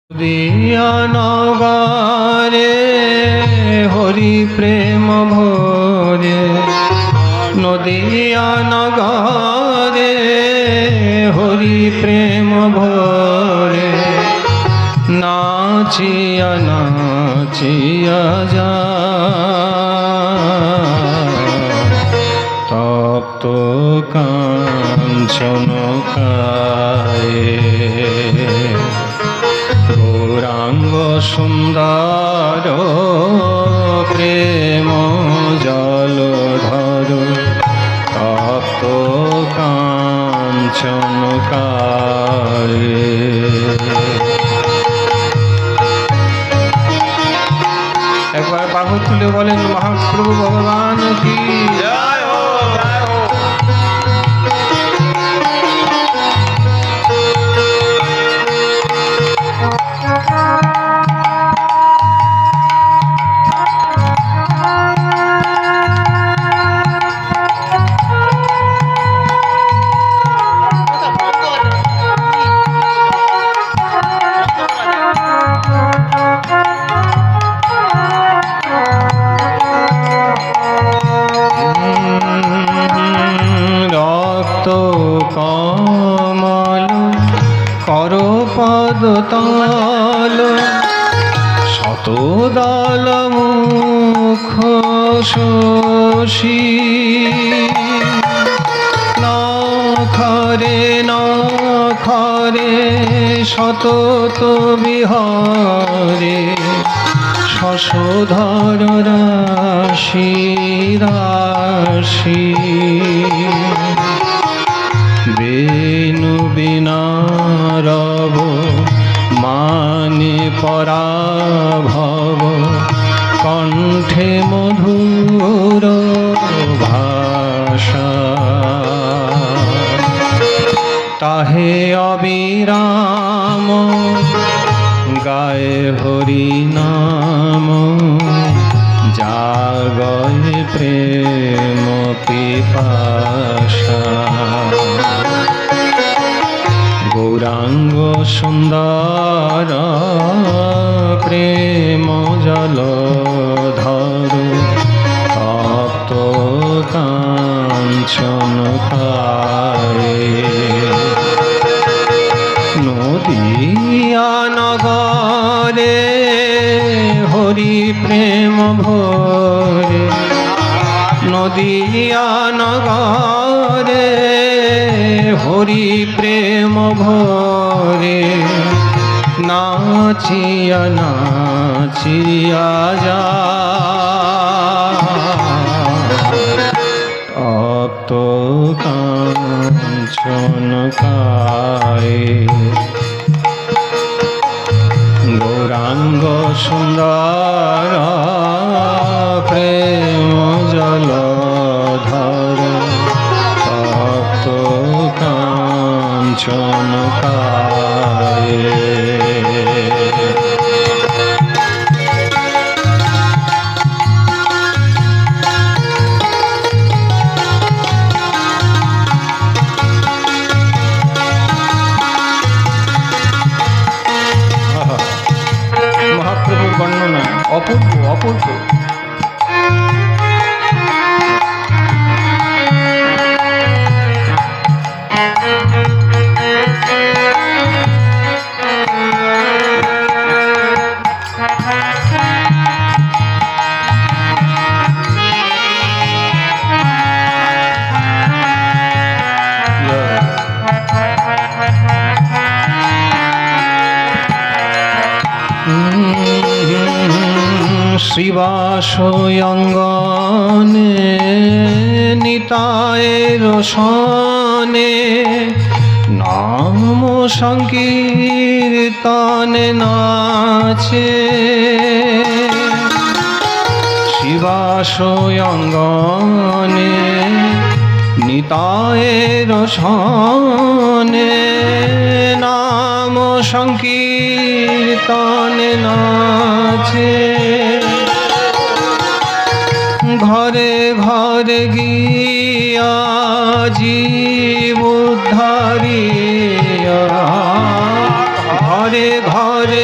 দিয়া নগরে হরি প্রেম ভরে, নদিয়া নগরে হরি প্রেম ভরে, নাচিয়া নাচিয়া যা তপ্ত কাঞ্চন কায়ে, গৌরাঙ্গ সুন্দর প্রেম জলধর, তপ্ত কাঞ্চন কায়ে। একবার বাহু তুলে বলেন মহাপ্রভু ভগবান কি জয় হো, জয় হো। কমল কর পদতল, শতদল মুখ শশী, নখরে নখরে সতত বিহরে, শশধর রাশি রাশি, বেণু বিনারব মানে পরাভব, কণ্ঠে মধুর ভাষা, তাহে অবিরাম গায়ে হরি নাম, জাগয় প্রেম পিপাসা। গৌরাঙ্গ সুন্দর প্রেম জলধর, তপ্ত কাঞ্চন কায়ে, নদিয়া নগরে হরি প্রেম ভরে, নদিয়া নগরে হরি প্রেম ভরে, নাচিয়া নাচিয়া যা তপ্ত কাঞ্চন কায়ে, গৌরাঙ্গ সুন্দর প্রেম জলধর, তপ্ত কাঞ্চন কায়ে। মহাপ্রভুর বর্ণনা অপূর্ব অপূর্ব। শ্রীবাসয়ঙ্গনে নিতায়ের সনে, নাম সংকীর্তনে নাচে, শিবাসয়ঙ্গনে নিতায়ের সনে, নাম সংকীর্তনে নাচে, ঘরে ঘরে গিয়া জীব উদ্ধারিয়া, ঘরে ঘরে